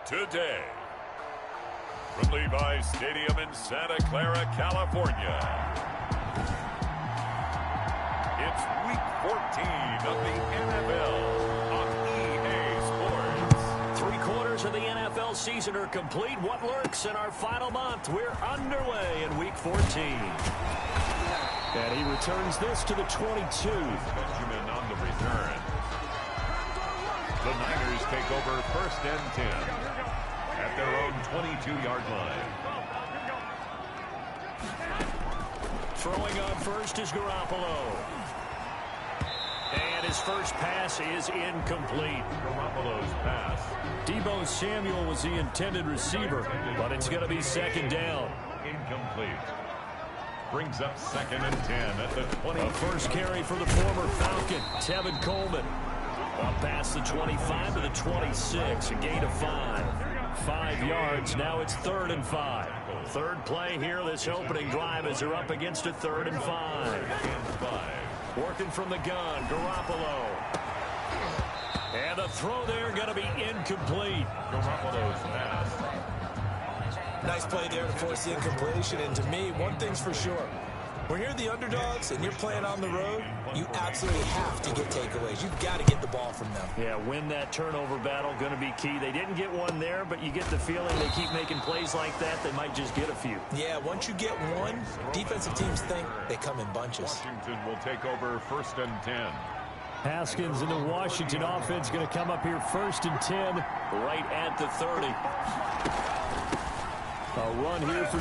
today. From Levi's Stadium in Santa Clara, California, it's Week 14 of the NFL on EA Sports. 3/4 of the NFL season are complete. What lurks in our final month? We're underway in Week 14. And he returns this to the 22. Benjamin on the return. The Niners take over 1st and 10 at their own 22-yard line. Throwing on first is Garoppolo. And his first pass is incomplete. Garoppolo's pass. Deebo Samuel was the intended receiver, but it's going to be 2nd down. Incomplete. Brings up 2nd and 10 at the 20. A first carry for the former Falcon, Tevin Coleman. Up past the 25 to the 26, a gain of 5. 5 yards, now it's 3rd and 5. Third play here, this opening drive as they're up against a 3rd and 5. Working from the gun, Garoppolo. And the throw there going to be incomplete. Garoppolo's pass. Nice play there to force the incompletion. And to me, one thing's for sure. When you're the underdogs and you're playing on the road, you absolutely have to get takeaways. You've got to get the ball from them. Yeah, win that turnover battle, going to be key. They didn't get one there, but you get the feeling they keep making plays like that, they might just get a few. Yeah, once you get one, defensive teams think they come in bunches. Washington will take over 1st and 10. Haskins and the Washington offense going to come up here 1st and 10, right at the 30. A run here for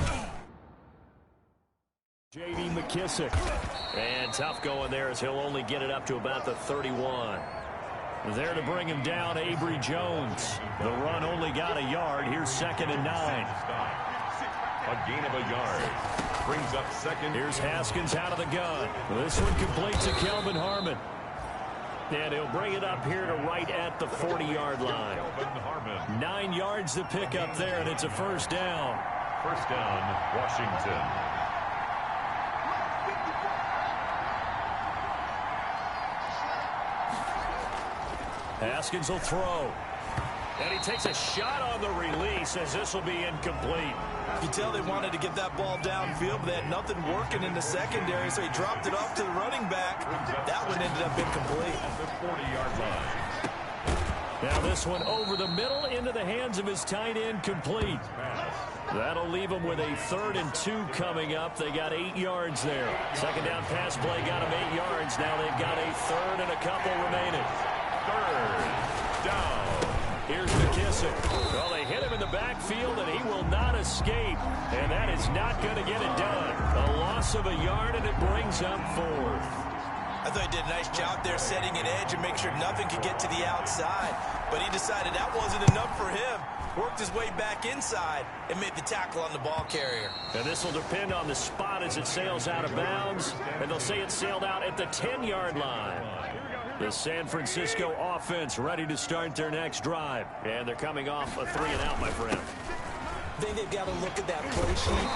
J.D. McKissick. And tough going there as he'll only get it up to about the 31. There to bring him down, Avery Jones. The run only got a yard. Here's 2nd and 9. A gain of a yard. Brings up 2nd. Here's Haskins out of the gun. This one completes to Kelvin Harmon. And he'll bring it up here to right at the 40-yard line. 9 yards to pick up there, and it's a 1st down. 1st down, Washington. Haskins will throw. And he takes a shot on the release as this will be incomplete. You can tell they wanted to get that ball downfield, but they had nothing working in the secondary, so he dropped it off to the running back. That one ended up incomplete. At the 40-yard line. Now this one over the middle into the hands of his tight end, complete. That'll leave them with a 3rd and 2 coming up. They got 8 yards there. 2nd down pass play got them 8 yards. Now they've got a 3rd and a couple remaining. 3rd down. Here's McKissick. Well, they hit him in the backfield, and he will not escape. And that is not going to get it done. A loss of a yard, and it brings up 4th. I thought he did a nice job there setting an edge and make sure nothing could get to the outside. But he decided that wasn't enough for him. Worked his way back inside and made the tackle on the ball carrier. And this will depend on the spot as it sails out of bounds. And they'll say it sailed out at the 10-yard line. The San Francisco offense ready to start their next drive. And they're coming off a 3-and-out, my friend. I think they've got to look at that play sheet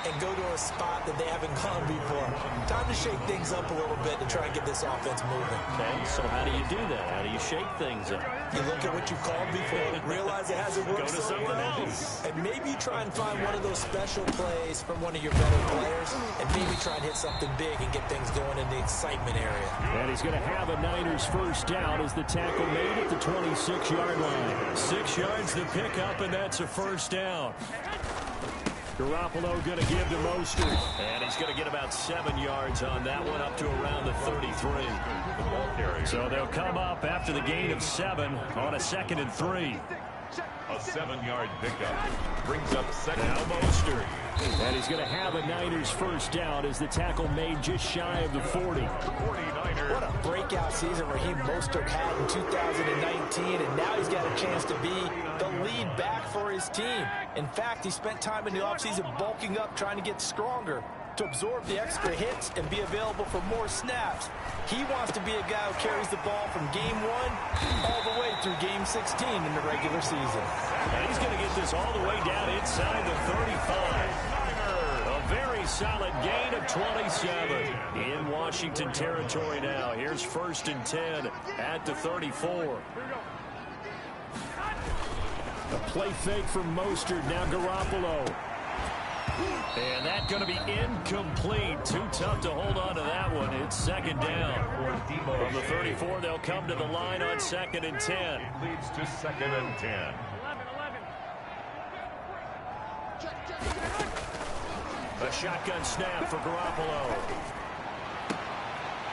and go to a spot that they haven't gone before. Time to shake things up a little bit to try and get this offense moving. Okay, so how do you do that? How do you shake things up? You look at what you called before, realize it hasn't worked Go to so something well, else. and maybe try and find one of those special plays from one of your better players, and maybe try and hit something big and get things going in the excitement area. And he's going to have a Niners 1st down as the tackle made at the 26-yard line. 6 yards to pick up, and that's a 1st down. Garoppolo going to give to Mostert. And he's going to get about 7 yards on that one, up to around the 33. So they'll come up after the gain of 7 on a 2nd and 3. A 7-yard pickup. Brings up 2nd. Now Mostert. And he's going to have a Niners 1st down as the tackle made just shy of the 40. What a breakout season Raheem Mostert had in 2019, and now he's got a chance to be the lead back for his team. In fact, he spent time in the offseason bulking up, trying to get stronger to absorb the extra hits and be available for more snaps. He wants to be a guy who carries the ball from game 1 all the way through game 16 in the regular season. And he's going to get this all the way down inside the 35. A very solid gain of 27 in Washington territory now. Here's 1st and 10 at the 34. A play fake from Mostert. Now Garoppolo. And that's going to be incomplete. Too tough to hold on to that one. It's second down. From the 34, they'll come to the line on 2nd and 10. Leads to 2nd and 10. A shotgun snap for Garoppolo.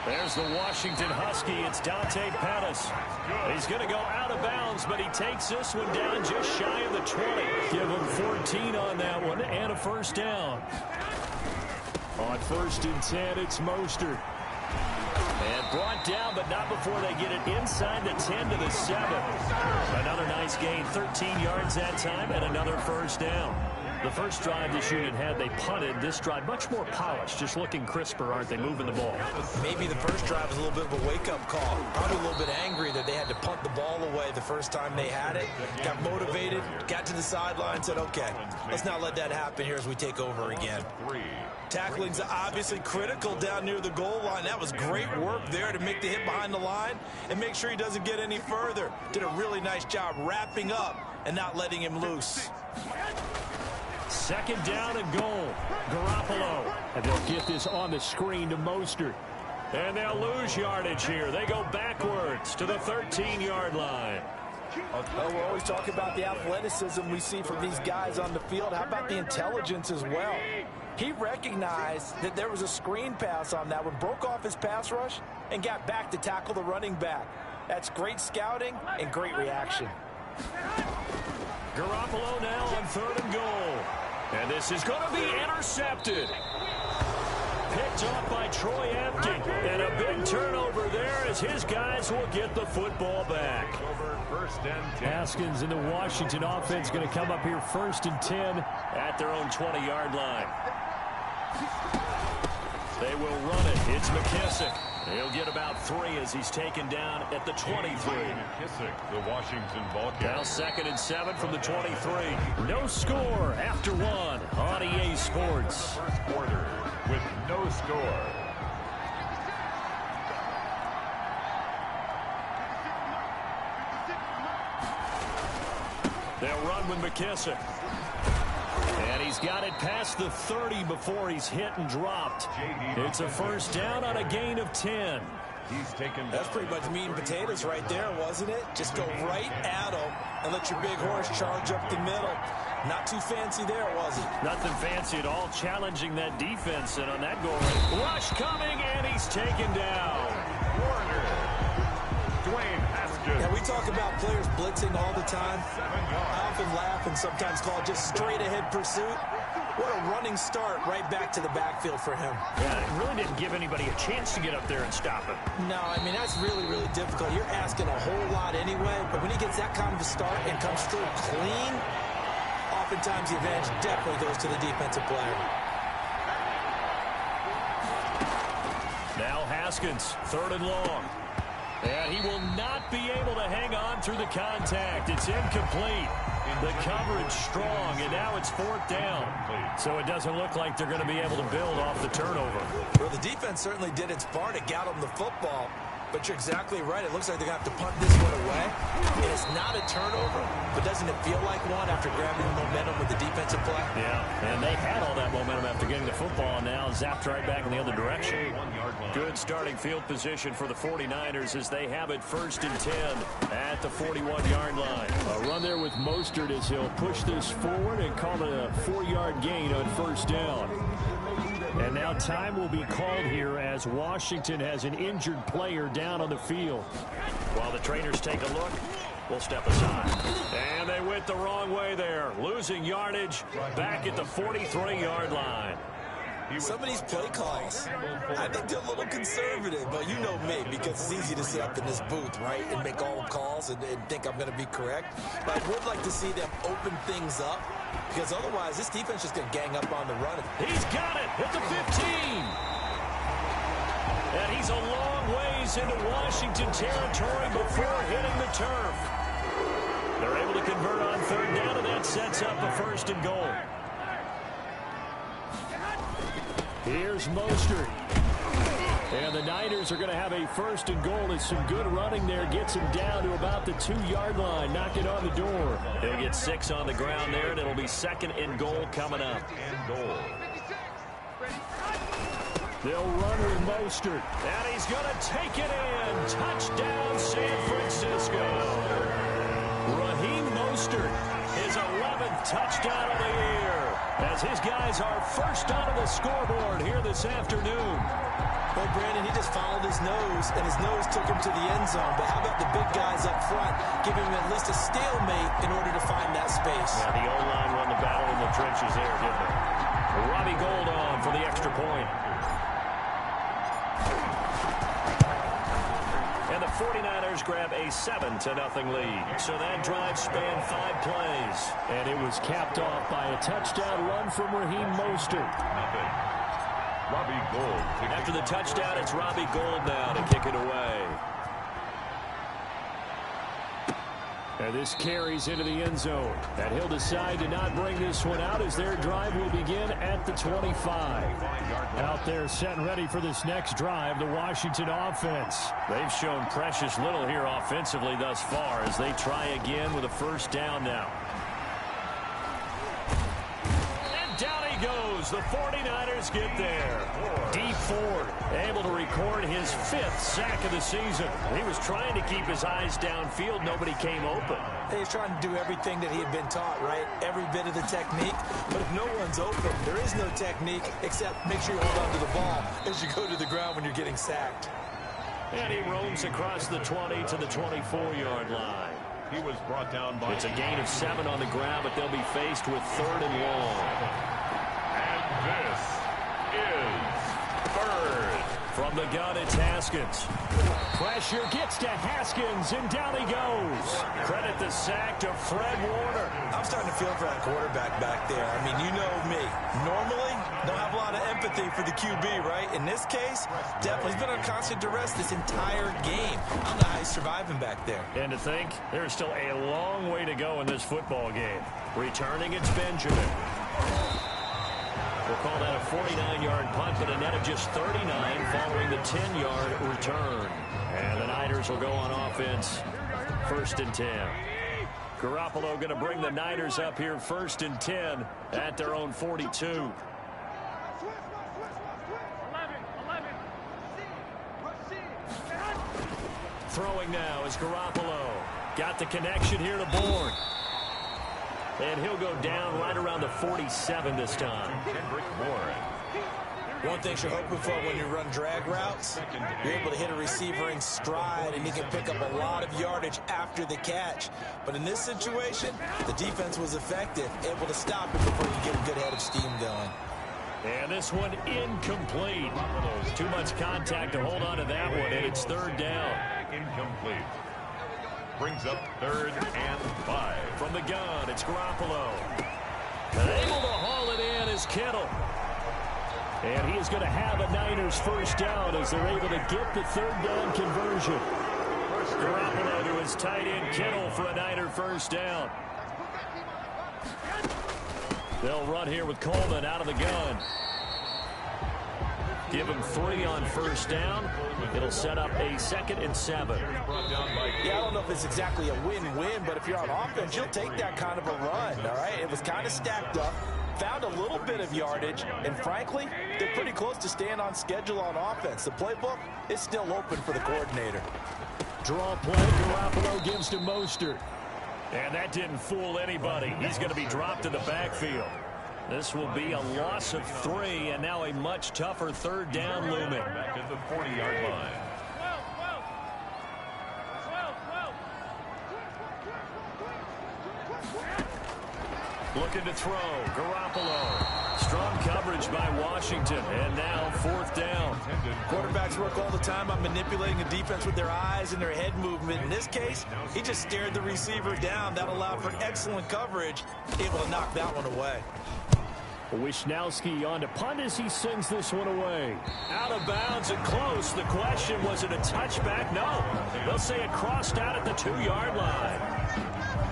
There's the Washington Husky. It's Dante Pettis. He's going to go out of bounds, but he takes this one down just shy of the 20. Give him 14 on that one and a first down. On 1st and 10, it's Mostert. And brought down, but not before they get it inside the 10 to the 7. Another nice gain, 13 yards that time, and another first down. The first drive this unit had, they punted. This drive, much more polished, just looking crisper, aren't they, moving the ball? Maybe the first drive was a little bit of a wake-up call. Probably a little bit angry that they had to punt the ball away the first time they had it. Got motivated, got to the sideline, said, okay, let's not let that happen here as we take over again. Tackling's obviously critical down near the goal line. That was great work there to make the hit behind the line and make sure he doesn't get any further. Did a really nice job wrapping up and not letting him loose. Second down and goal. Garoppolo. And they'll get this on the screen to Mostert. And they'll lose yardage here. They go backwards to the 13-yard line. Well, we're always talking about the athleticism we see from these guys on the field. How about the intelligence as well? He recognized that there was a screen pass on that one, broke off his pass rush, and got back to tackle the running back. That's great scouting and great reaction. Garoppolo now on 3rd and goal. And this is going to be intercepted. Picked off by Troy Apke. And a big turnover there as his guys will get the football back. Haskins and the Washington offense going to come up here 1st and 10 at their own 20-yard line. They will run it. It's McKissick. He'll get about 3 as he's taken down at the 23. McKissick, the Washington ball carrier. Now 2nd and 7 from the 23. No score after 1 on EA Sports. First quarter with no score. They'll run with McKissick. And he's got it past the 30 before he's hit and dropped. It's a first down on a gain of 10. He's taken. That's pretty much meat and potatoes right there, wasn't it? Just go right at him and let your big horse charge up the middle. Not too fancy there, was it? Nothing fancy at all, challenging that defense. And on that goal, rush coming, and he's taken down. Dwayne Haskins. Yeah, we talk about players blitzing all the time. I often laugh and sometimes call it just straight-ahead pursuit. What a running start right back to the backfield for him. Yeah, it really didn't give anybody a chance to get up there and stop him. No, I mean, that's really, really difficult. You're asking a whole lot anyway, but when he gets that kind of a start and comes through clean, oftentimes the advantage definitely goes to the defensive player. Now Haskins, 3rd and long. And he will not be able to hang on through the contact. It's incomplete. The coverage strong, and now it's 4th down. So it doesn't look like they're going to be able to build off the turnover. Well, the defense certainly did its part to get them the football. But you're exactly right. It looks like they're going to have to punt this one away. And it's not a turnover, but doesn't it feel like one after grabbing the momentum with the defensive play? Yeah, and they had all that momentum after getting the football, and now zapped right back in the other direction. Good starting field position for the 49ers as they have it 1st and 10 at the 41-yard line. A run there with Mostert as he'll push this forward and call it a 4-yard gain on 1st down. And now time will be called here as Washington has an injured player down on the field. While the trainers take a look, we'll step aside. And they went the wrong way there, losing yardage back at the 43-yard line. Some of these play calls, I think they're a little conservative, but you know me, because it's easy to sit up in this booth, right, and make all the calls and think I'm going to be correct. But I would like to see them open things up, because otherwise this defense is going to gang up on the run. He's got it at the 15. And he's a long ways into Washington territory before hitting the turf. They're able to convert on 3rd down, and that sets up a 1st and goal. Here's Mostert. And the Niners are going to have a 1st and goal as some good running there gets him down to about the 2-yard line, knocking on the door. He'll get 6 on the ground there, and it'll be 2nd and goal coming up. And goal. They'll run with Mostert, and he's going to take it in. Touchdown, San Francisco. Raheem Mostert, his 11th touchdown of the year, as his guys are first onto the scoreboard here this afternoon. Well, Brandon, he just followed his nose, and his nose took him to the end zone. But how about the big guys up front, giving him at least a stalemate in order to find that space? Yeah, the O-line won the battle in the trenches there, didn't they? Robbie Gould on for the extra point. And the 49ers grab a 7-0 lead. So that drive spanned 5 plays. And it was capped off by a touchdown run from Raheem Mostert. Robbie Gould. After the touchdown, it's Robbie Gould now to kick it away. And this carries into the end zone. And he'll decide to not bring this one out as their drive will begin at the 25. Out there set and ready for this next drive, the Washington offense. They've shown precious little here offensively thus far as they try again with a 1st down now. And down he goes. The 49ers get there. Dee Ford able to record his 5th sack of the season. He was trying to keep his eyes downfield. Nobody came open. He's trying to do everything that he had been taught, right? Every bit of the technique. But if no one's open, there is no technique except make sure you hold on to the ball as you go to the ground when you're getting sacked. And he roams across the 20 to the 24-yard line. He was brought down by... It's a gain of 7 on the ground, but they'll be faced with 3rd and long. And this is 3rd. From the gun, it's Haskins. Pressure gets to Haskins, and down he goes. Credit the sack to Fred Warner. I'm starting to feel for that quarterback back there. I mean, you know me. Normally, don't have a lot of empathy for the QB, right? In this case, definitely he's been on constant duress this entire game. I don't know how he's surviving back there. And to think, there's still a long way to go in this football game. Returning, it's Benjamin. We'll call that a 49-yard punt, but a net of just 39 following the 10-yard return. And the Niners will go on offense, 1st and 10. Garoppolo going to bring the Niners up here 1st and 10 at their own 42. Throwing now is Garoppolo. Got the connection here to Bourne. And he'll go down right around the 47 this time. One thing you're hoping for when you run drag routes, you're able to hit a receiver in stride, and he can pick up a lot of yardage after the catch. But in this situation, the defense was effective, able to stop him before you get a good head of steam going. And this one incomplete. Too much contact to hold on to that one, and it's 3rd down. Incomplete. Brings up 3rd and 5. From the gun, it's Garoppolo. And able to haul it in is Kittle. And he is going to have a Niners 1st down as they're able to get the 3rd down conversion. Garoppolo to his tight end Kittle for a Niner 1st down. They'll run here with Coleman out of the gun. Give him 3 on 1st down. It'll set up a 2nd and 7. Yeah, I don't know if it's exactly a win-win, but if you're on offense, you'll take that kind of a run, all right? It was kind of stacked up, found a little bit of yardage, and frankly, they're pretty close to staying on schedule on offense. The playbook is still open for the coordinator. Draw play, Garoppolo gives to Mostert. And that didn't fool anybody. He's going to be dropped in the backfield. This will be a loss of 3, and now a much tougher 3rd down looming. Back at the 40-yard line. Looking to throw, Garoppolo. Strong coverage by Washington, and now 4th down. Quarterbacks work all the time on manipulating the defense with their eyes and their head movement. In this case, he just stared the receiver down. That allowed for excellent coverage, able to knock that one away. Wishnowski on to punt as he sends this one away. Out of bounds and close. The question, was it a touchback? No. They'll say it crossed out at the 2-yard line.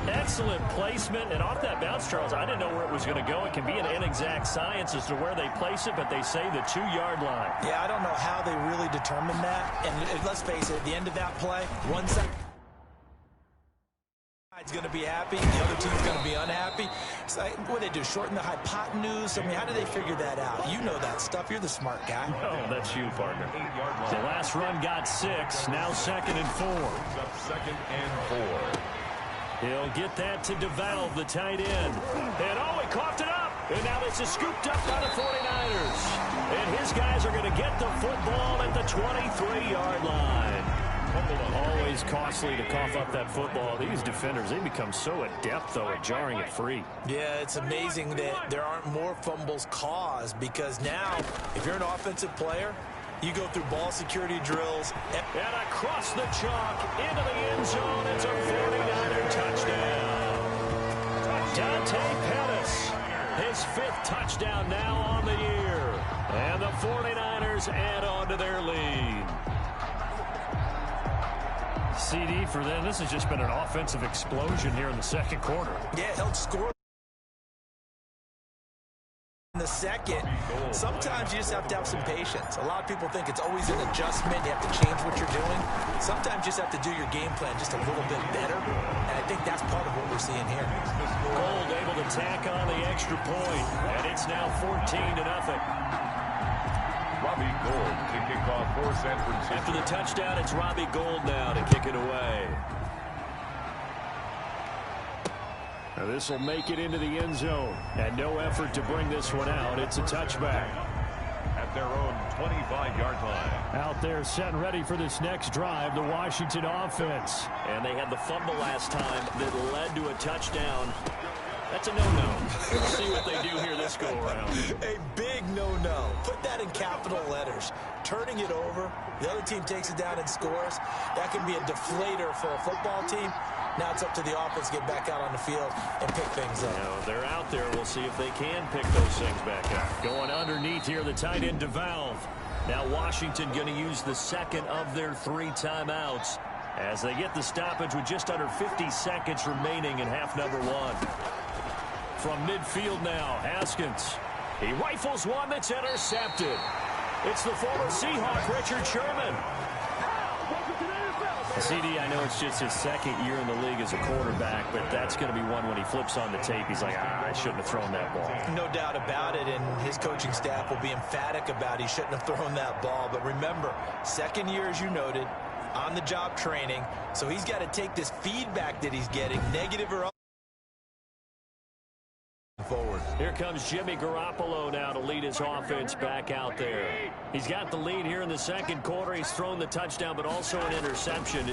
Excellent placement, and off that bounce, Charles, I didn't know where it was going to go. It can be an inexact science as to where they place it, but they say the 2-yard line. Yeah, I don't know how they really determined that. And let's face it, at the end of that play, one side is going to be happy, the other team's going to be unhappy. It's like, what do they do, shorten the hypotenuse? I mean, how do they figure that out? You know that stuff. You're the smart guy. Oh, that's you, partner. The last run got 6, now 2nd and 4. Second and 4. He'll get that to DeValve, the tight end. And, oh, he coughed it up. And now this is scooped up by the 49ers. And his guys are going to get the football at the 23-yard line. Always costly to cough up that football. These defenders, they become so adept, though, at jarring it free. Yeah, it's amazing that there aren't more fumbles caused because now, if you're an offensive player, you go through ball security drills. And across the chalk, into the end zone. It's a 49er touchdown. Dante Pettis, his 5th touchdown now on the year. And the 49ers add on to their lead. CD for them. This has just been an offensive explosion here in the second quarter. Yeah, he'll score in the second. Sometimes you just have to have some patience. A lot of people think it's always an adjustment. You have to change what you're doing. Sometimes you just have to do your game plan just a little bit better. And I think that's part of what we're seeing here. Gold able to tack on the extra point. And it's now 14-0. Robbie Gould to kick off for San Francisco. After the touchdown, it's Robbie Gould now to kick it away. Now this will make it into the end zone. And no effort to bring this one out. It's a touchback. At their own 25-yard line. Out there set and ready for this next drive, the Washington offense. And they had the fumble last time that led to a touchdown. That's a no-no. We'll see what they do here this go-around. A big no-no. Put that in capital letters. Turning it over, the other team takes it down and scores. That can be a deflator for a football team. Now it's up to the offense to get back out on the field and pick things up. Now, they're out there. We'll see if they can pick those things back up. Going underneath here, the tight end DeValve. Now Washington going to use the second of their 3 timeouts as they get the stoppage with just under 50 seconds remaining in half number 1. From midfield now, Haskins. He rifles one that's intercepted. It's the former Seahawk, Richard Sherman. CD, I know it's just his second year in the league as a quarterback, but that's going to be one when he flips on the tape. He's like, I shouldn't have thrown that ball. No doubt about it, and his coaching staff will be emphatic about he shouldn't have thrown that ball. But remember, second year, as you noted, on-the-job training, so he's got to take this feedback that he's getting, negative or forward. Here comes Jimmy Garoppolo now to lead his offense back out there. He's got the lead here in the second quarter. He's thrown the touchdown, but also an interception.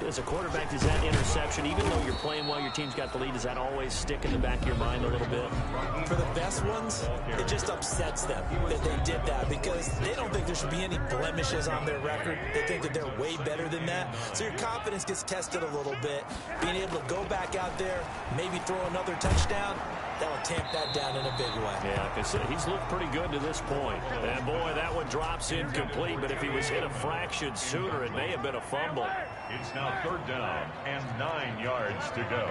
As a quarterback, does that interception, even though you're playing well, your team's got the lead, does that always stick in the back of your mind a little bit? For the best ones, it just upsets them that they did that because they don't think there should be any blemishes on their record. They think that they're way better than that. So your confidence gets tested a little bit. Being able to go back out there, maybe throw another touchdown, that'll tamp that down in a big way. Yeah, like I said, he's looked pretty good to this point. And, boy, that one drops incomplete, but if he was hit a fraction sooner, it may have been a fumble. It's now 3rd down and 9 yards to go.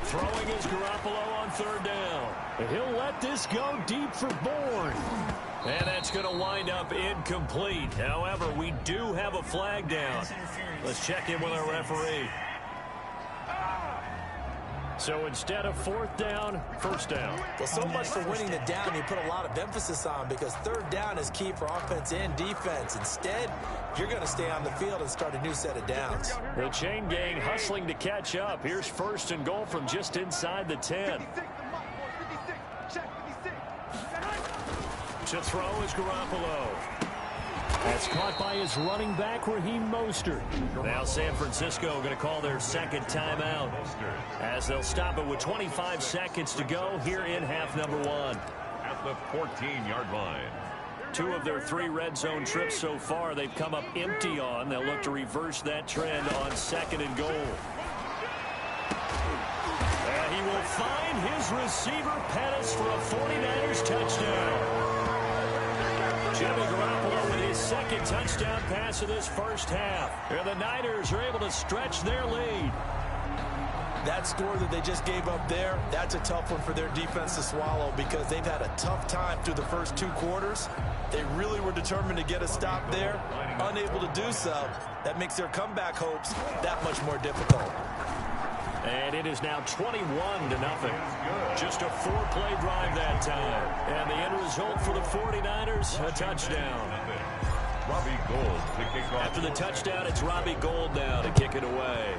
Throwing is Garoppolo on 3rd down. And he'll let this go deep for Bourne. And that's going to wind up incomplete. However, we do have a flag down. Let's check in with our referee. So instead of 4th down, 1st down. Well, so much for winning the down you put a lot of emphasis on because 3rd down is key for offense and defense. Instead, you're going to stay on the field and start a new set of downs. The chain gang hustling to catch up. Here's 1st and goal from just inside the 10. To throw is Garoppolo. That's caught by his running back, Raheem Mostert. Now San Francisco going to call their second timeout as they'll stop it with 25 seconds to go here in half number 1. At the 14-yard line. 2 of their 3 red zone trips so far they've come up empty on. They'll look to reverse that trend on 2nd and goal. And he will find his receiver, Pettis, for a 49ers touchdown. Jimmy Garoppolo with his second touchdown pass of this first half. And the Niners are able to stretch their lead. That score that they just gave up there, that's a tough one for their defense to swallow because they've had a tough time through the first 2 quarters. They really were determined to get a stop there, unable to do so. That makes their comeback hopes that much more difficult. And it is now 21-0. Just a 4-play drive that time. And the end result for the 49ers, a touchdown. Robbie Gould to kick off. After the touchdown, it's Robbie Gould now to kick it away.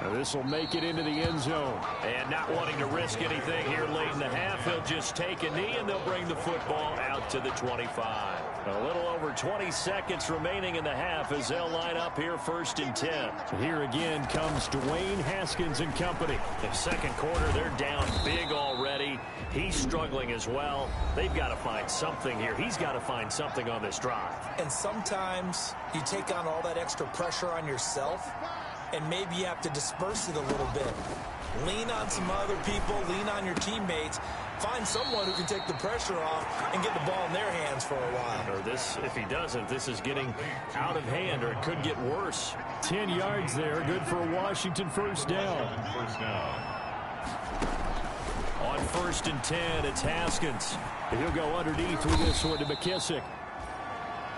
Now this will make it into the end zone. And not wanting to risk anything here late in the half, he'll just take a knee, and they'll bring the football out to the 25. A little over 20 seconds remaining in the half as they'll line up here 1st and 10. Here again comes Dwayne Haskins and company. In second quarter, they're down big already. He's struggling as well. They've got to find something here. He's got to find something on this drive. And sometimes you take on all that extra pressure on yourself, and maybe you have to disperse it a little bit. Lean on some other people, lean on your teammates, find someone who can take the pressure off and get the ball in their hands for a while. Or this, if he doesn't, this is getting out of hand, or it could get worse. 10 yards there, good for a Washington first down. On 1st and 10, it's Haskins. He'll go underneath with this one to McKissick.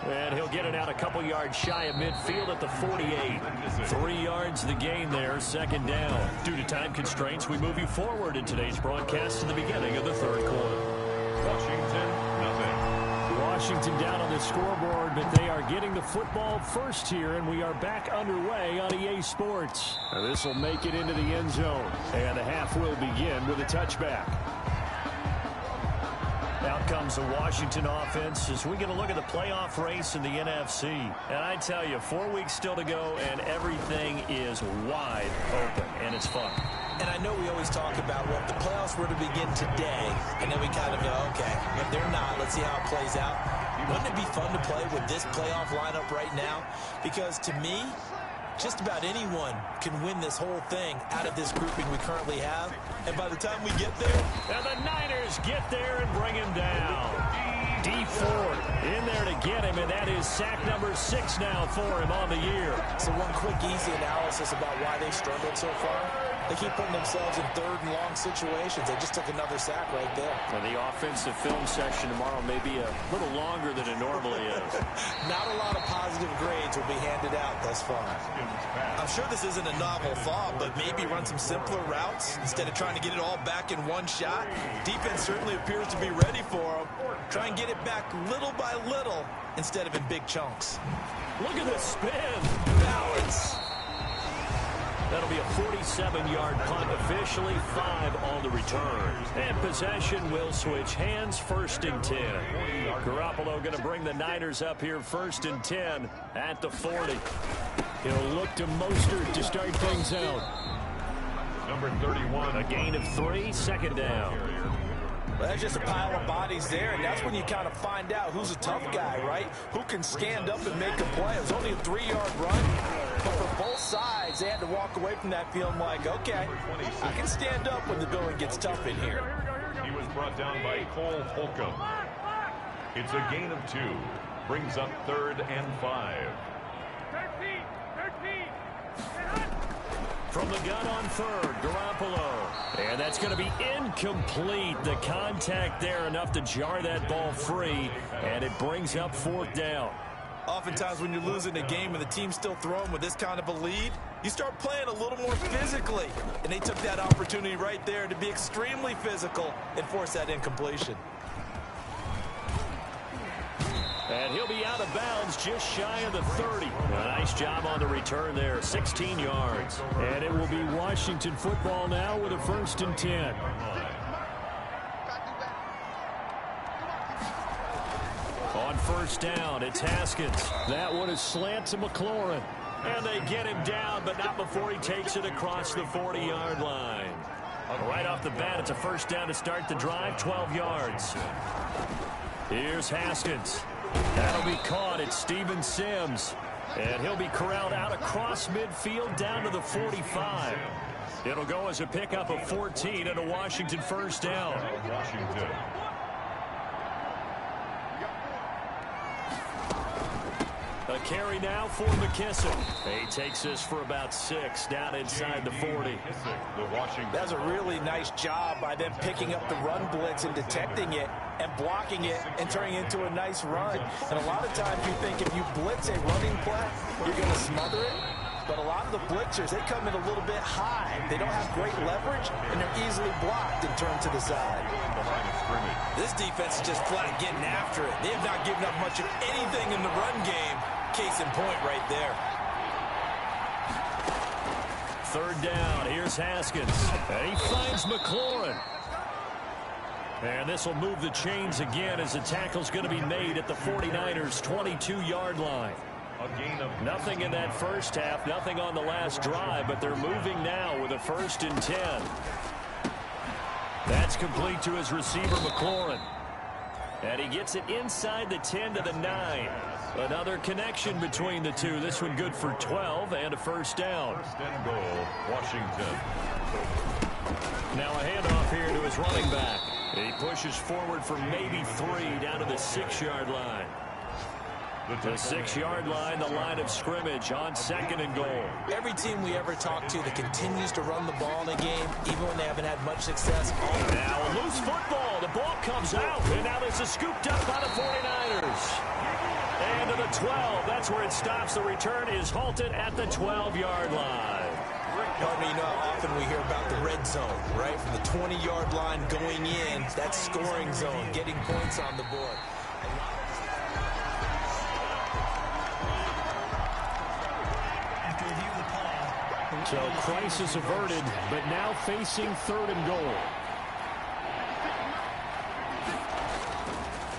And he'll get it out a couple yards shy of midfield at the 48. 3 yards the gain there, 2nd down. Due to time constraints, we move you forward in today's broadcast to the beginning of the 3rd quarter. Washington, nothing. Washington down on the scoreboard, but they are getting the football first here, and we are back underway on EA Sports. Now this will make it into the end zone, and the half will begin with a touchback. Out comes the Washington offense as we get a look at the playoff race in the NFC. And I tell you, 4 weeks still to go, and everything is wide open, and it's fun. And I know we always talk about, well, if the playoffs were to begin today, and then we kind of go, okay, if they're not, let's see how it plays out. Wouldn't it be fun to play with this playoff lineup right now? Because to me, just about anyone can win this whole thing out of this grouping we currently have. And by the time we get there... And the Niners get there and bring him down. D Ford in there to get him, and that is sack number 6 now for him on the year. So one quick, easy analysis about why they struggled so far. They keep putting themselves in 3rd and long situations. They just took another sack right there. And the offensive film session tomorrow may be a little longer than it normally is. Not a lot of positive grades will be handed out thus far. I'm sure this isn't a novel thought, but maybe run some simpler routes instead of trying to get it all back in one shot. Defense certainly appears to be ready for them. Try and get it back little by little instead of in big chunks. Look at this spin. Balance. That'll be a 47-yard punt, officially 5 on the return. And possession will switch hands, 1st and 10. Garoppolo going to bring the Niners up here 1st and 10 at the 40. He'll look to Mostert to start things out. Number 31. A gain of 3, 2nd down. Well, that's just a pile of bodies there, and that's when you kind of find out who's a tough guy, right? Who can stand up and make a play. It was only a 3-yard run, but for both sides, they had to walk away from that feeling like, okay, I can stand up when the going gets tough in here. He was brought down by Cole Holcomb. It's a gain of 2. Brings up 3rd and 5. From the gun on 3rd, Garoppolo. And that's going to be incomplete. The contact there enough to jar that ball free, and it brings up 4th down. Oftentimes when you're losing a game and the team's still throwing with this kind of a lead, you start playing a little more physically. And they took that opportunity right there to be extremely physical and force that incompletion. And he'll be out of bounds just shy of the 30. A nice job on the return there, 16 yards. And it will be Washington football now with a 1st and 10. On 1st down, it's Haskins. That one is slant to McLaurin. And they get him down, but not before he takes it across the 40-yard line. Right off the bat, it's a 1st down to start the drive, 12 yards. Here's Haskins. That'll be caught at Steven Sims. And he'll be corralled out across midfield down to the 45. It'll go as a pickup of 14 and a Washington 1st down. Washington. A carry now for McKissick. He takes this for about 6 down inside the 40. That's a really nice job by them picking up the run blitz and detecting it and blocking it and turning it into a nice run. And a lot of times you think if you blitz a running play, you're going to smother it. But a lot of the blitzers, they come in a little bit high. They don't have great leverage, and they're easily blocked and turned to the side. This defense is just flat getting after it. They have not given up much of anything in the run game. Case in point right there. 3rd down. Here's Haskins. And he finds McLaurin. And this will move the chains again as the tackle's going to be made at the 49ers' 22-yard line. Nothing in that first half, nothing on the last drive, but they're moving now with a 1st and 10. That's complete to his receiver, McLaurin. And he gets it inside the 10 to the 9. Another connection between the two. This one good for 12 and a 1st down. 1st and goal, Washington. Now a handoff here to his running back. He pushes forward for maybe 3 down to the 6-yard line. The 6-yard line, the line of scrimmage on 2nd and goal. Every team we ever talk to that continues to run the ball in a game, even when they haven't had much success. Now a loose football. The ball comes out, and now this is scooped up by the 49ers. And to the 12. That's where it stops. The return is halted at the 12-yard line. Partner, you know how often we hear about the red zone, right? From the 20-yard line going in, that scoring zone, getting points on the board. So crisis averted, but now facing 3rd and goal.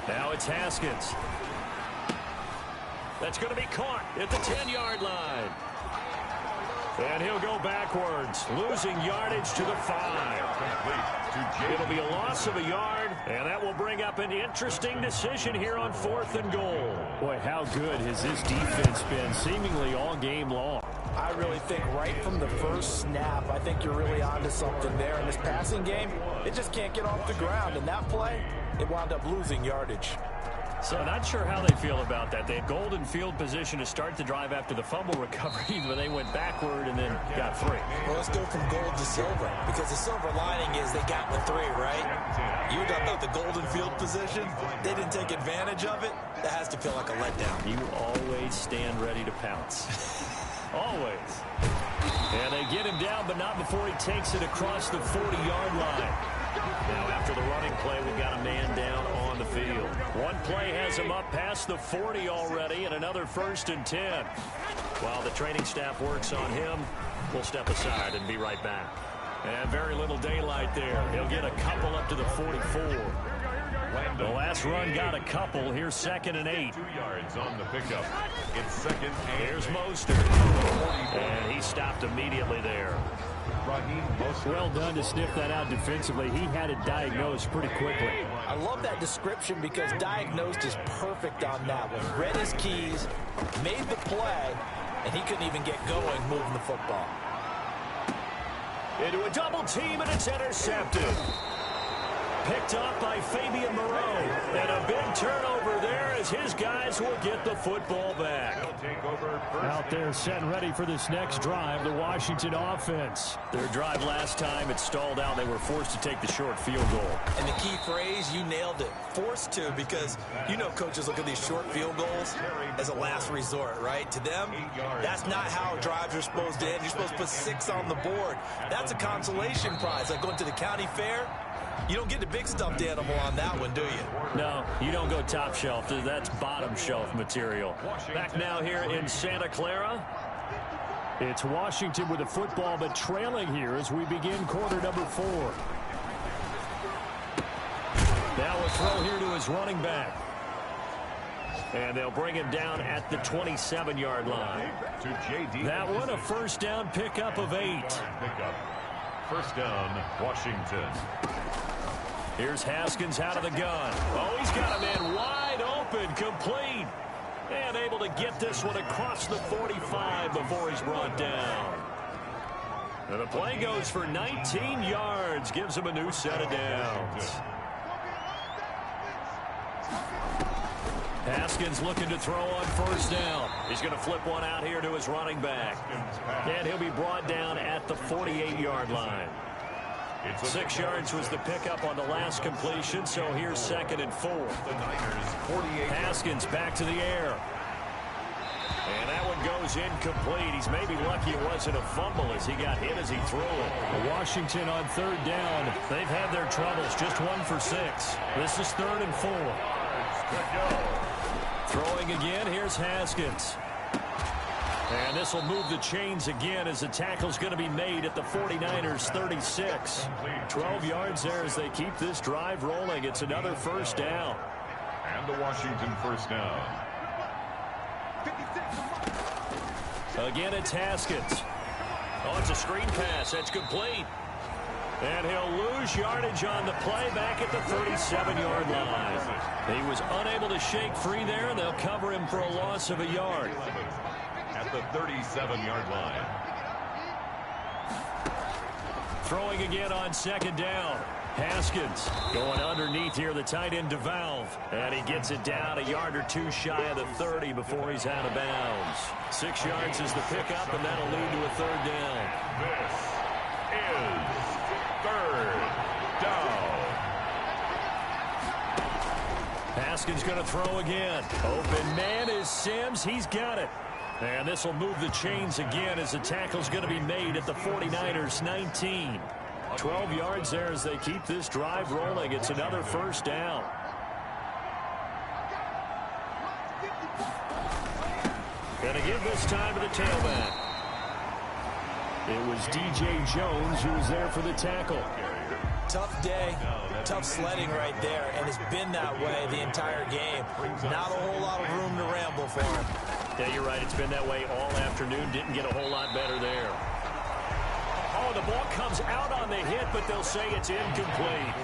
Now it's Haskins. That's going to be caught at the 10-yard line. And he'll go backwards, losing yardage to the 5. It'll be a loss of a yard, and that will bring up an interesting decision here on 4th and goal. Boy, how good has this defense been seemingly all game long? I really think right from the first snap, I think you're really onto something there. In this passing game, it just can't get off the ground. And that play, it wound up losing yardage. So not sure how they feel about that. They had golden field position to start the drive after the fumble recovery, but they went backward and then got 3. Well, let's go from gold to silver, because the silver lining is they got the 3, right? You talk about the golden field position. They didn't take advantage of it. That has to feel like a letdown. You always stand ready to pounce. Always. And they get him down, but not before he takes it across the 40-yard line. Now, after the running play, we've got a man down on the field. One play has him up past the 40 already, and another 1st and 10. While the training staff works on him, we'll step aside and be right back. And very little daylight there. He'll get a couple up to the 44. The last run got a couple. Here's 2nd and 8. 2 yards on the pickup. It's 2nd and Here's Mostert. And he stopped immediately there. Well done to sniff that out defensively. He had it diagnosed pretty quickly. I love that description because diagnosed is perfect on that one. Read his keys, made the play, and he couldn't even get going moving the football. Into a double team, and it's intercepted. Picked up by Fabian Moreau. And a big turnover there as his guys will get the football back. Out there set and ready for this next drive, the Washington offense. Their drive last time, it stalled out. They were forced to take the short field goal. And the key phrase, you nailed it. Forced to, because you know coaches look at these short field goals as a last resort, right? To them, that's not how drives are supposed to end. You're supposed to put 6 on the board. That's a consolation prize. Like going to the county fair, you don't get the big stuffed animal on that one, do you? No, you don't go top shelf. That's bottom shelf material. Back now here in Santa Clara. It's Washington with the football, but trailing here as we begin quarter number 4. Now a throw here to his running back. And they'll bring him down at the 27-yard line. That one a 1st down pickup of 8. 1st down, Washington. Here's Haskins out of the gun. Oh, he's got a man wide open, complete. And able to get this one across the 45 before he's brought down. And the play goes for 19 yards, gives him a new set of downs. Haskins looking to throw on first down. He's going to flip one out here to his running back. And he'll be brought down at the 48-yard line. 6 yards was the pickup on the last completion, so here's 2nd and 4. Haskins back to the air. And that one goes incomplete. He's maybe lucky it wasn't a fumble as he got hit as he threw it. Washington on 3rd down. They've had their troubles. Just 1 for 6. This is 3rd and 4. Throwing again. Here's Haskins. And this will move the chains again as the tackle's going to be made at the 49ers 36. 12 yards there as they keep this drive rolling. It's another first down. And the Washington first down. Again, it's Haskins. Oh, it's a screen pass. That's complete. And he'll lose yardage on the play back at the 37-yard line. He was unable to shake free there, and they'll cover him for a loss of a yard. At the 37-yard line. Throwing again on 2nd down. Haskins going underneath here, the tight end DeValve. And he gets it down a yard or 2 shy of the 30 before he's out of bounds. 6 yards is the pickup, and that'll lead to a 3rd down. This is 3rd down. Haskins going to throw again. Open man is Sims. He's got it. And this will move the chains again as the tackle's going to be made at the 49ers 19. 12 yards there as they keep this drive rolling. It's another first down. Going to give this time to the tailback. It was DJ Jones who was there for the tackle. Tough day, tough sledding right there, and it's been that way the entire game. Not a whole lot of room to ramble for him. Yeah, you're right. It's been that way all afternoon. Didn't get a whole lot better there. Oh, the ball comes out on the hit, but they'll say it's incomplete.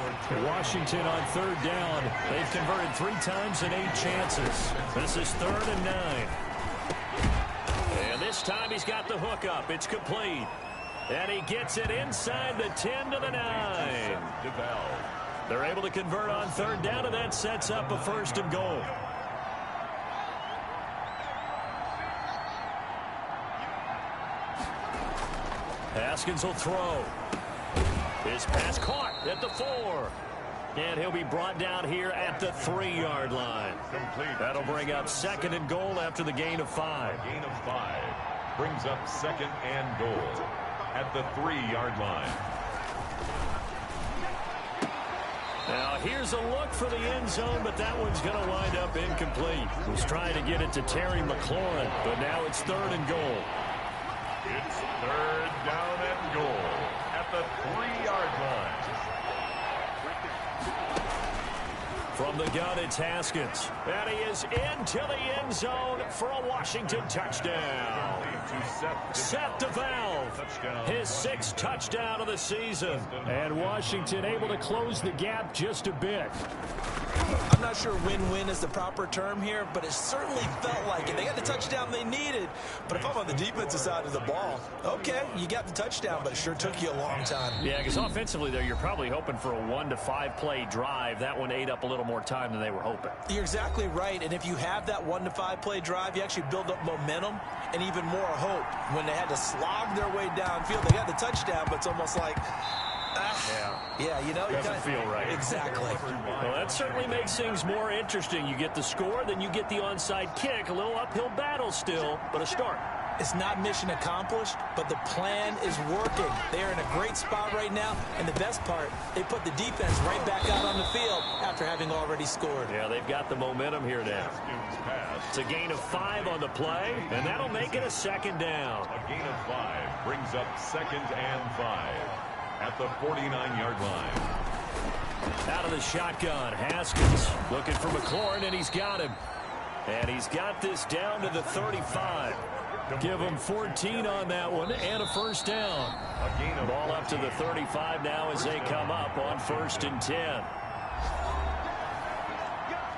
Washington on 3rd down. They've converted 3 times in 8 chances. This is 3rd and 9. And this time he's got the hook up. It's complete. And he gets it inside the 10 to the 9. They're able to convert on 3rd down, and that sets up a 1st and goal. Haskins will throw. His pass caught at the 4. And he'll be brought down here at the 3-yard line. That'll bring up 2nd and goal after the gain of 5. Gain of 5 brings up 2nd and goal at the 3-yard line. Now here's a look for the end zone, but that one's going to wind up incomplete. He was trying to get it to Terry McLaurin, but now it's 3rd and goal. It's 3rd down and goal at the 3-yard line. From the gun, it's Haskins. And he is into the end zone for a Washington touchdown. Seth DeValve, his 6th touchdown of the season. And Washington able to close the gap just a bit. I'm not sure win-win is the proper term here, but it certainly felt like it. They got the touchdown they needed, but if I'm on the defensive side of the ball, okay, you got the touchdown, but it sure took you a long time. Yeah, because offensively there, you're probably hoping for a 1 to 5 play drive. That one ate up a little more time than they were hoping. You're exactly right, and if you have that 1 to 5 play drive, you actually build up momentum and even more hope. When they had to slog their way downfield, they got the touchdown, but it's almost like, yeah, you know, doesn't feel right. Exactly. Well, that certainly makes things more interesting. You get the score, then you get the onside kick. A little uphill battle still, but a start. It's not mission accomplished, but the plan is working. They are in a great spot right now, and the best part, they put the defense right back out on the field after having already scored. Yeah, they've got the momentum here now. It's a gain of 5 on the play, and that'll make it a 2nd down. A gain of 5 brings up 2nd and 5 at the 49-yard line. Out of the shotgun, Haskins looking for McLaurin, and he's got him. And he's got this down to the 35. Give him 14 on that one and a 1st down. Ball up to the 35 now as they come up on 1st and 10.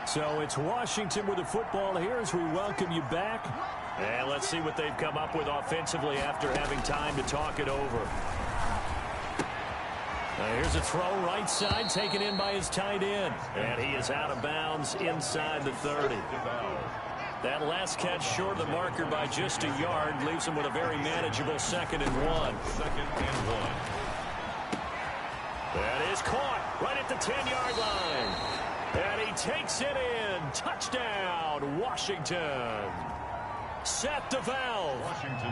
So it's Washington with the football here as we welcome you back. And let's see what they've come up with offensively after having time to talk it over. Here's a throw right side, taken in by his tight end. And he is out of bounds inside the 30. That last catch short of the marker by just a yard leaves him with a very manageable 2nd and 1. That is caught right at the 10-yard line. And he takes it in. Touchdown, Washington. Seth DeValve,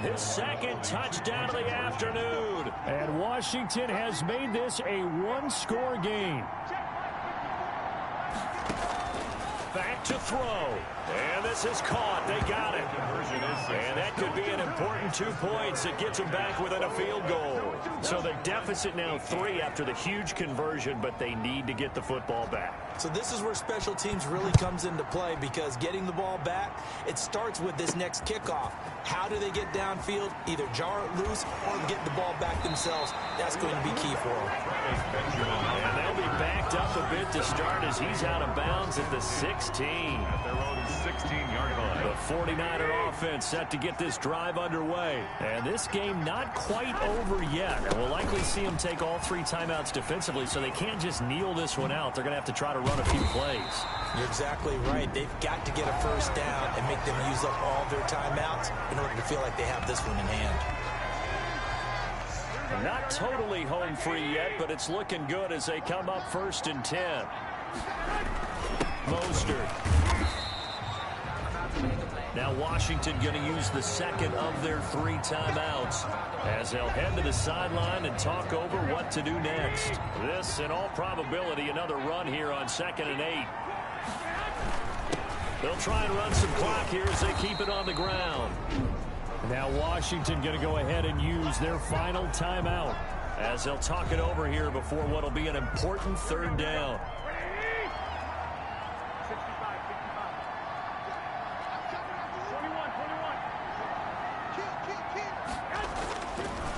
his 2nd touchdown of the afternoon. And Washington has made this a one-score game. Back to throw. And this is caught. They got it. And that could be an important 2 points that gets them back within a field goal. So the deficit now 3 after the huge conversion, but they need to get the football back. So this is where special teams really comes into play, because getting the ball back, it starts with this next kickoff. How do they get downfield? Either jar it loose or get the ball back themselves. That's going to be key for them. And they'll be backed up a bit to start as he's out of bounds at the 16. At their own 16-yard line. The 49er offense set to get this drive underway. And this game not quite over yet. And we'll likely see them take all 3 timeouts defensively, so they can't just kneel this one out. They're going to have to try to run a few plays. You're exactly right. They've got to get a first down and make them use up all their timeouts in order to feel like they have this one in hand. Not totally home free yet, but it's looking good as they come up 1st and 10. Mostert. Now Washington going to use the 2nd of their 3 timeouts as they'll head to the sideline and talk over what to do next. This, in all probability, another run here on 2nd and 8. They'll try and run some clock here as they keep it on the ground. Now Washington going to go ahead and use their final timeout as they'll talk it over here before what will be an important 3rd down.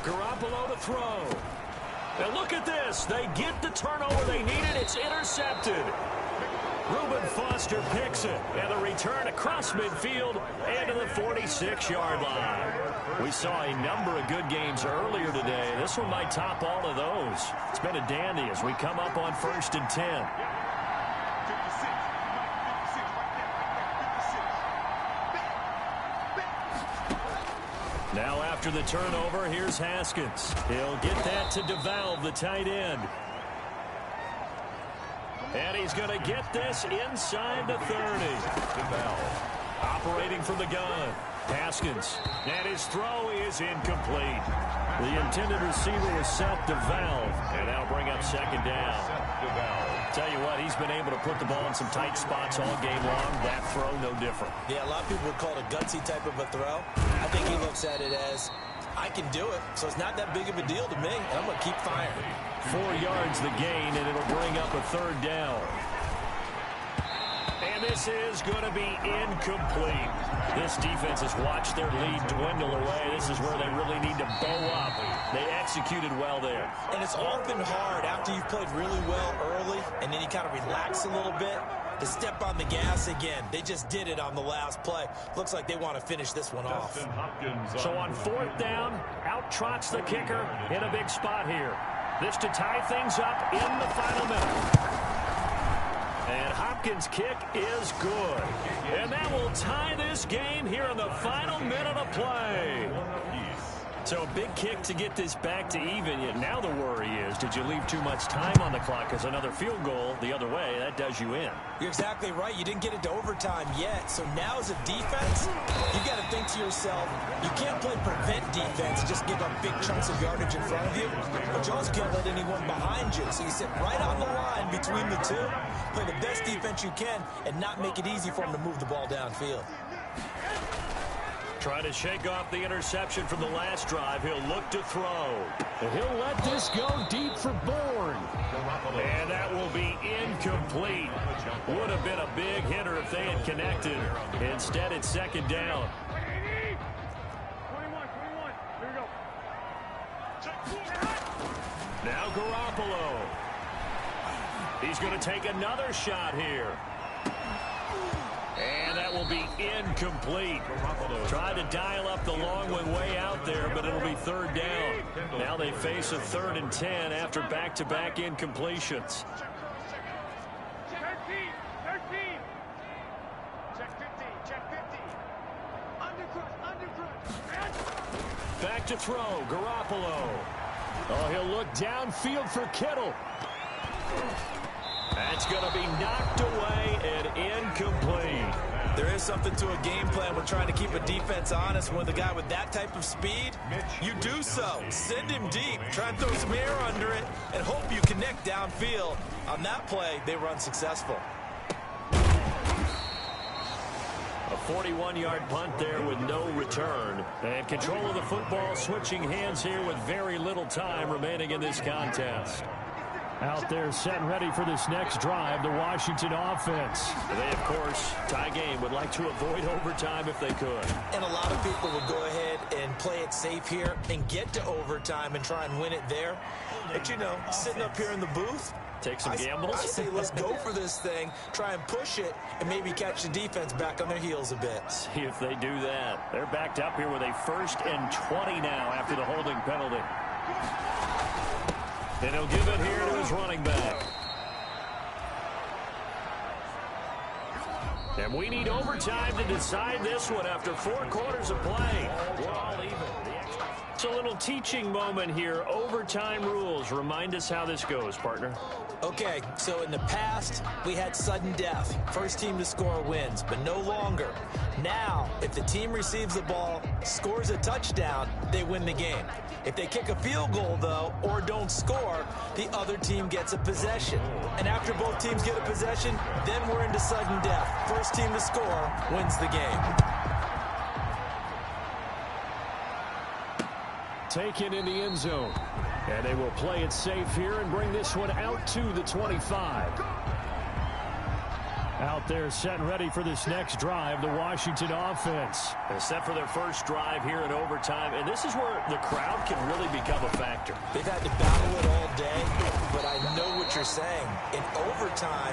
Garoppolo to throw. And look at this. They get the turnover they needed. It's intercepted. Reuben Foster picks it, and the return across midfield and to the 46-yard line. We saw a number of good games earlier today. This one might top all of those. It's been a dandy as we come up on 1st and 10. Now after the turnover, here's Haskins. He'll get that to DeValve, the tight end. And he's going to get this inside the 30. DeValve operating from the gun. Haskins. And his throw is incomplete. The intended receiver was Seth DeValve. And that'll bring up 2nd down. Tell you what, he's been able to put the ball in some tight spots all game long. That throw, no different. Yeah, a lot of people would call it a gutsy type of a throw. I think he looks at it as, I can do it, so it's not that big of a deal to me, and I'm going to keep firing. 4 yards the gain, and it'll bring up a 3rd down. And this is going to be incomplete. This defense has watched their lead dwindle away. This is where they really need to bow up. They executed well there. And it's often hard after you've played really well early and then you kind of relax a little bit to step on the gas again. They just did it on the last play. Looks like they want to finish this one off. So on 4th down, out trots the kicker in a big spot here. This to tie things up in the final minute. And Hopkins' kick is good. And that will tie this game here in the final minute of play. So a big kick to get this back to even. Yet now the worry is, did you leave too much time on the clock? Because another field goal the other way, that does you in. You're exactly right. You didn't get it to overtime yet. So now as a defense, you got to think to yourself, you can't play prevent defense, just give up big chunks of yardage in front of you. But you also can't let anyone behind you. So you sit right on the line between the two, play the best defense you can, and not make it easy for them to move the ball downfield. Trying to shake off the interception from the last drive. He'll look to throw. He'll let this go deep for Bourne. And that will be incomplete. Would have been a big hitter if they had connected. Instead, it's 2nd down. 21. Here we go. Now Garoppolo. He's going to take another shot here. And that will be incomplete. Tried to dial up the long one way out there, but it'll be third down. Now they face a 3rd and 10 after back-to-back incompletions. Back to throw, Garoppolo. Oh, he'll look downfield for Kittle. That's going to be knocked away and incomplete. There is something to a game plan when trying to keep a defense honest. With a guy with that type of speed, you do so. Send him deep. Try and throw some air under it and hope you connect downfield. On that play, they were unsuccessful. A 41-yard punt there with no return. And control of the football switching hands here with very little time remaining in this contest. Out there set and ready for this next drive, the Washington offense. They, of course, tie game, would like to avoid overtime if they could. And a lot of people would go ahead and play it safe here and get to overtime and try and win it there. But, you know, sitting up here in the booth, take some gambles. I say let's go for this thing, try and push it, and maybe catch the defense back on their heels a bit. See if they do that. They're backed up here with a 1st and 20 now after the holding penalty. And he'll give it here to his running back. And we need overtime to decide this one after 4 quarters of play. We're all even. It's a little teaching moment here. Overtime rules. Remind us how this goes, partner. Okay, so in the past, we had sudden death. First team to score wins, but no longer. Now, if the team receives the ball, scores a touchdown, they win the game. If they kick a field goal, though, or don't score, the other team gets a possession. And after both teams get a possession, then we're into sudden death. First team to score wins the game. Taken in the end zone. And they will play it safe here and bring this one out to the 25. Out there set and ready for this next drive, the Washington offense. They're set for their first drive here in overtime, and this is where the crowd can really become a factor. They've had to battle it all day, but I know what you're saying. In overtime,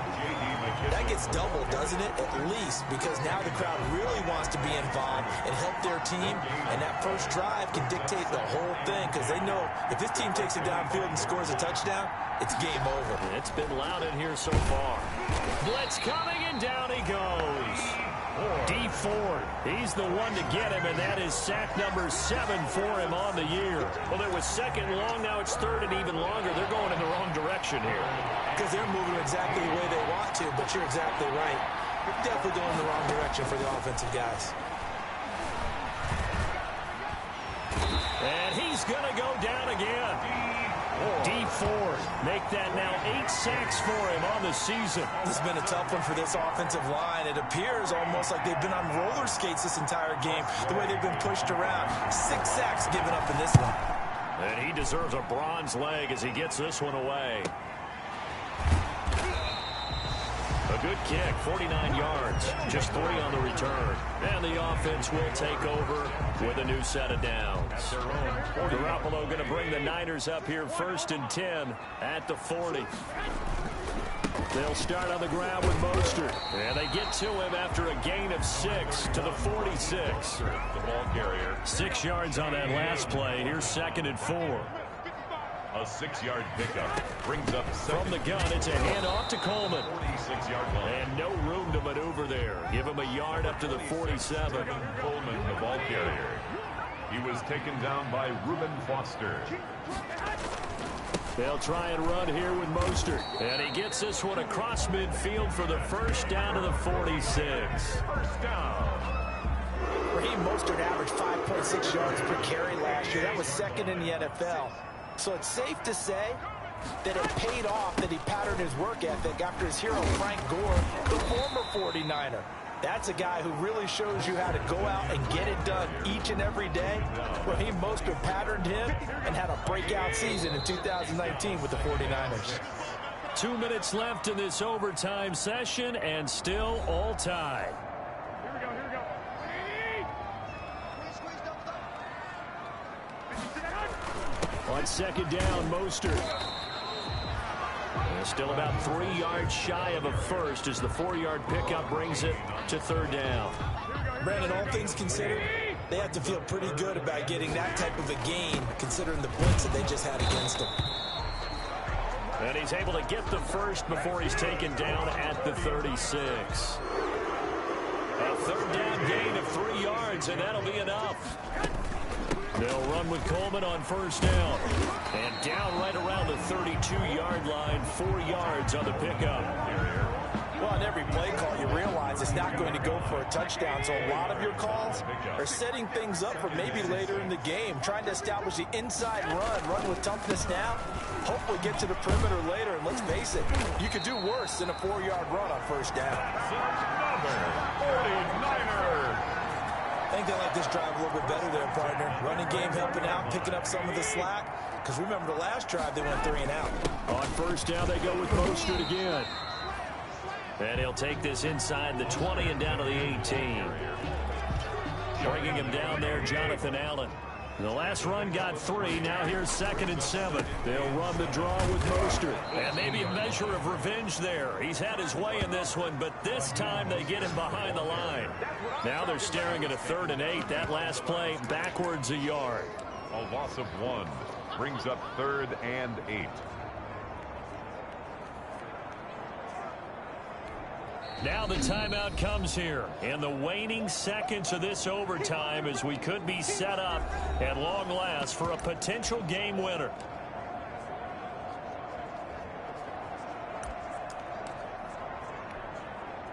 that gets doubled, doesn't it? At least, because now the crowd really wants to be involved and help their team, and that first drive can dictate the whole thing, because they know if this team takes it downfield and scores a touchdown, it's game over. It's been loud in here so far. Blitz coming, and down he goes. D Ford, he's the one to get him, and that is sack number 7 for him on the year. Well, it was 2nd and long, now it's 3rd and even longer. They're going in the wrong direction here. Because they're moving exactly the way they want to, but you're exactly right. They're definitely going in the wrong direction for the offensive guys. And he's going to go down again. D Ford, make that now 8 sacks for him on the season. This has been a tough one for this offensive line. It appears almost like they've been on roller skates this entire game, the way they've been pushed around. 6 sacks given up in this one. And he deserves a bronze leg as he gets this one away. A good kick, 49 yards, just 3 on the return. And the offense will take over with a new set of downs. Garoppolo going to bring the Niners up here 1st and 10 at the 40. They'll start on the ground with Mostert. And they get to him after a gain of 6 to the 46. The ball carrier. 6 yards on that last play. Here's 2nd and 4. A 6-yard pickup brings up from the gun. It's a handoff to Coleman. 46-yard line. And no room to maneuver there. Give him a yard up to the 47. Coleman, the ball carrier. He was taken down by Reuben Foster. They'll try and run here with Mostert. And he gets this one across midfield for the first down to the 46. First down. Raheem Mostert averaged 5.6 yards per carry last year. That was 2nd in the NFL. So it's safe to say that it paid off that he patterned his work ethic after his hero Frank Gore, the former 49er. That's a guy who really shows you how to go out and get it done each and every day. Raheem Mostert patterned him and had a breakout season in 2019 with the 49ers. 2 minutes left in this overtime session and still all tied. On 2nd down, Mostert. Still about 3 yards shy of a first as the 4-yard pickup brings it to third down. Brandon, all things considered, they have to feel pretty good about getting that type of a gain, considering the points that they just had against them. And he's able to get the first before he's taken down at the 36. A third down gain of 3 yards, and that'll be enough. They'll run with Coleman on first down. And down right around the 32-yard line, 4 yards on the pickup. Well, on every play call, you realize it's not going to go for a touchdown. So a lot of your calls are setting things up for maybe later in the game, trying to establish the inside run with toughness now, hopefully get to the perimeter later. And let's face it, you could do worse than a 4-yard run on first down. Another 49er. I think they like this drive a little bit better there, partner. Running game helping out, picking up some of the slack. Because remember the last drive, they went 3 and out. On first down, they go with Mostert again. And he'll take this inside the 20 and down to the 18. Bringing him down there, Jonathan Allen. The last run got 3. Now here's 2nd and 7. They'll run the draw with Mostert. And maybe a measure of revenge there. He's had his way in this one, but this time they get him behind the line. Now they're staring at a 3rd and 8. That last play backwards a yard. A loss of 1 brings up 3rd and 8. Now the timeout comes here in the waning seconds of this overtime as we could be set up at long last for a potential game winner.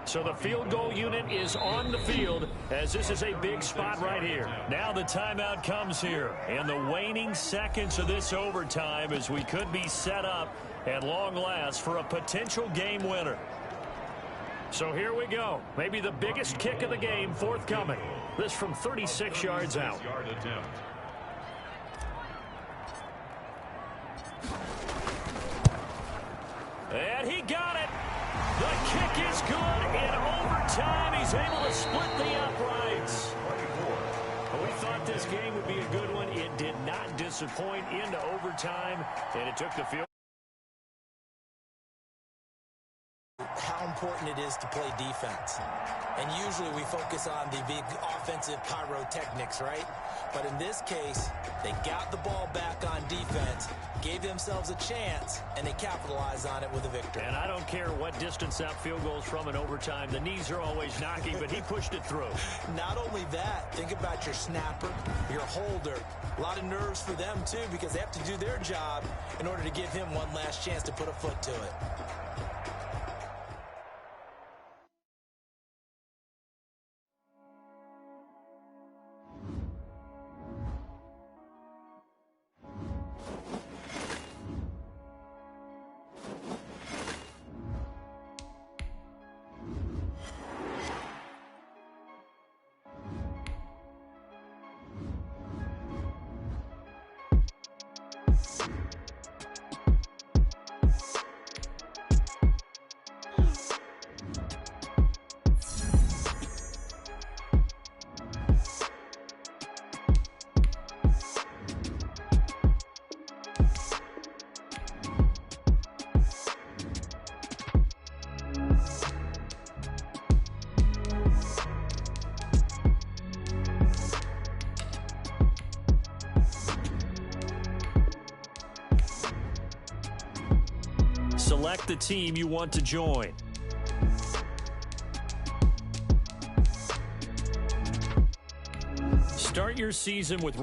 So the field goal unit is on the field as this is a big spot right here. Now the timeout comes here in the waning seconds of this overtime as we could be set up at long last for a potential game winner. So here we go. Maybe the biggest kick of the game forthcoming. This from 36 yards out. And he got it. The kick is good. In overtime, he's able to split the uprights. We thought this game would be a good one. It did not disappoint into overtime, and it took the field. How important it is to play defense. And usually we focus on the big offensive pyrotechnics, right? But in this case, they got the ball back on defense, gave themselves a chance, and they capitalized on it with a victory. And I don't care what distance that field goes from in overtime. The knees are always knocking, but he pushed it through. Not only that, think about your snapper, your holder. A lot of nerves for them, too, because they have to do their job in order to give him one last chance to put a foot to it. Select the team you want to join. Start your season with